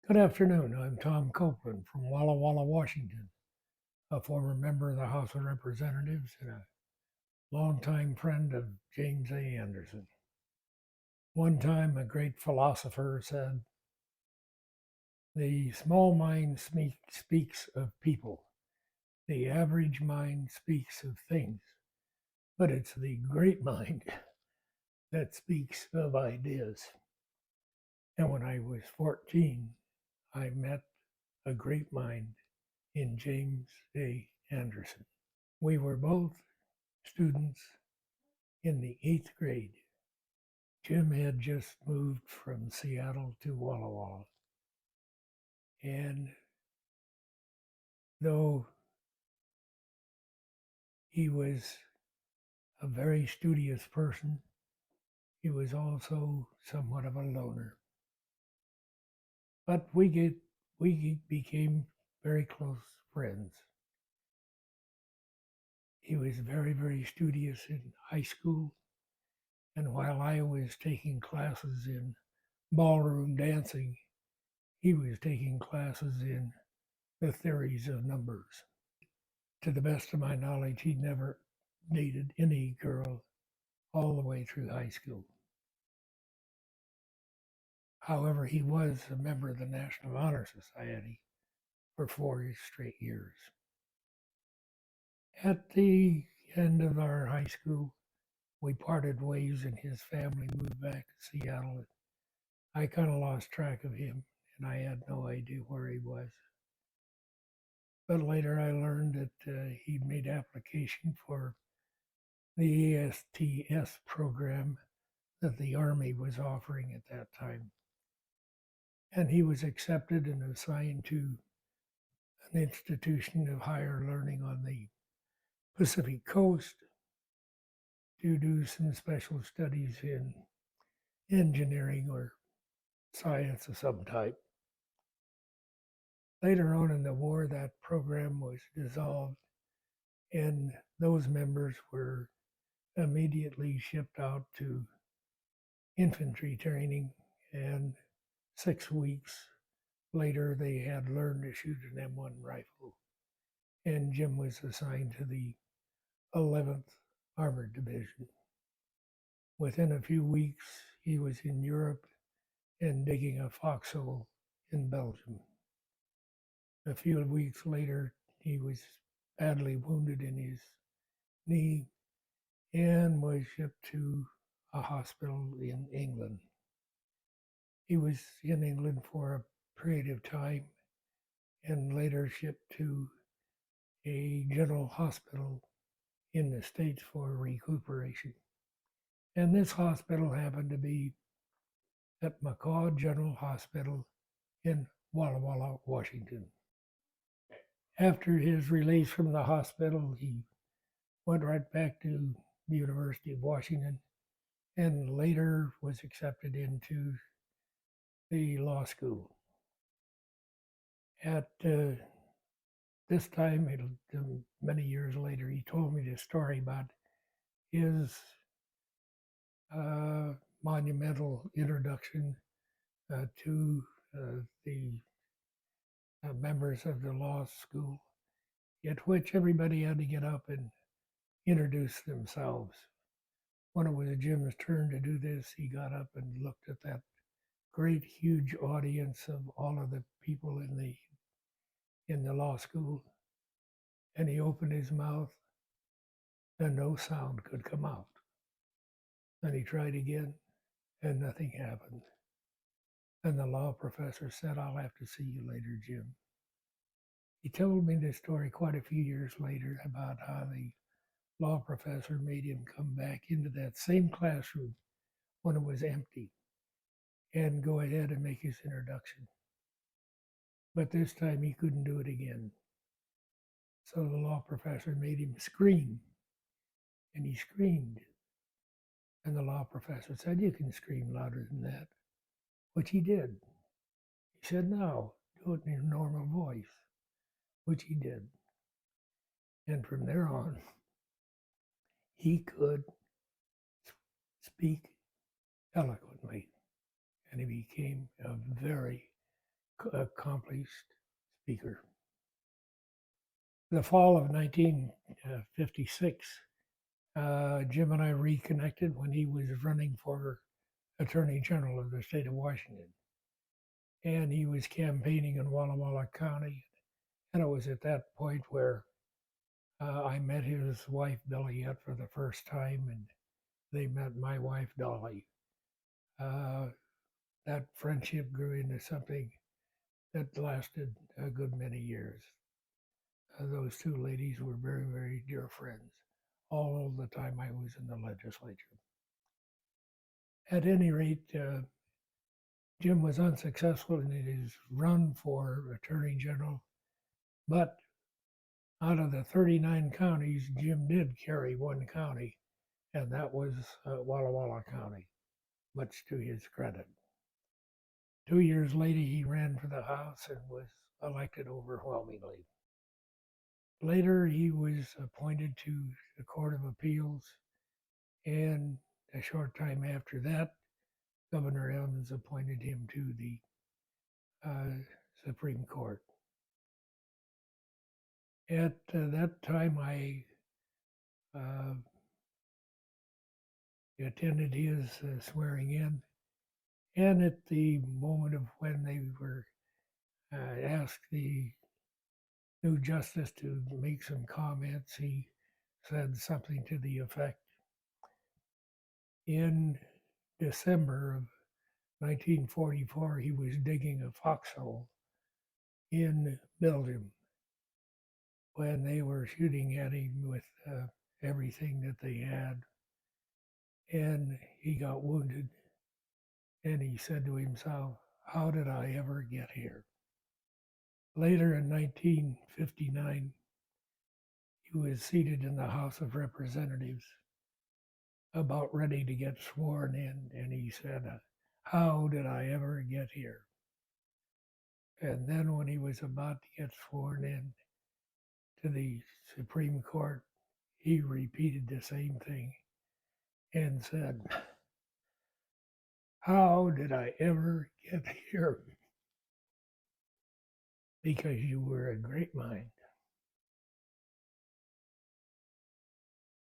Good afternoon. I'm Tom Copeland from Walla Walla, Washington, a former member of the House of Representatives and a longtime friend of James Andersen. One time, a great philosopher said, "The small mind speaks of people, the average mind speaks of things, but it's the great mind that speaks of ideas." And when I was 14, I met a great mind in James Andersen. We were both students in the 8th grade. Jim had just moved from Seattle to Walla Walla. And though he was a very studious person, he was also somewhat of a loner. But we became very close friends. He was very, very studious in high school. And while I was taking classes in ballroom dancing, he was taking classes in the theories of numbers. To the best of my knowledge, he never dated any girl all the way through high school. However, he was a member of the National Honor Society for 4 straight years. At the end of our high school, we parted ways and his family moved back to Seattle. I kind of lost track of him and I had no idea where he was. But later I learned that he made application for the ASTS program that the Army was offering at that time. And he was accepted and assigned to an institution of higher learning on the Pacific Coast to do some special studies in engineering or science of some type. Later on in the war, that program was dissolved, and those members were immediately shipped out to infantry training, and 6 weeks later, they had learned to shoot an M1 rifle, and Jim was assigned to the 11th Armored Division. Within a few weeks, he was in Europe and digging a foxhole in Belgium. A few weeks later, he was badly wounded in his knee and was shipped to a hospital in England. He was in England for a period of time and later shipped to a general hospital in the States for recuperation. And this hospital happened to be at McCaw General Hospital in Walla Walla, Washington. After his release from the hospital, he went right back to the University of Washington and later was accepted into the law school. At this time, many years later, he told me this story about his monumental introduction to the members of the law school, at which everybody had to get up and introduce themselves. When it was Jim's turn to do this, he got up and looked at that great, huge audience of all of the people in the law school, and he opened his mouth, and no sound could come out. Then he tried again, and nothing happened. And the law professor said, "I'll have to see you later, Jim." He told me this story quite a few years later about how the law professor made him come back into that same classroom when it was empty and go ahead and make his introduction. But this time he couldn't do it again. So the law professor made him scream, and he screamed. And the law professor said, "You can scream louder than that," which he did. He said, "No, do it in your normal voice," which he did. And from there on, he could speak eloquently, and he became a very accomplished speaker. The fall of 1956, Jim and I reconnected when he was running for Attorney General of the state of Washington. And he was campaigning in Walla Walla County. And it was at that point where I met his wife, Billiette, for the first time, and they met my wife, Dolly. That friendship grew into something that lasted a good many years. Those two ladies were very, very dear friends all the time I was in the legislature. At any rate, Jim was unsuccessful in his run for Attorney General, but out of the 39 counties, Jim did carry one county, and that was Walla Walla County, much to his credit. 2 years later, he ran for the House and was elected overwhelmingly. Later, he was appointed to the Court of Appeals, and a short time after that, Governor Evans appointed him to the Supreme Court. At that time, I attended his swearing in, and at the moment of when they were asked the new justice to make some comments, he said something to the effect, in December of 1944, he was digging a foxhole in Belgium when they were shooting at him with everything that they had. And he got wounded. And he said to himself, how did I ever get here? Later in 1959, he was seated in the House of Representatives, about ready to get sworn in. And he said, how did I ever get here? And then when he was about to get sworn in to the Supreme Court, he repeated the same thing and said, how did I ever get here? Because you were a great mind.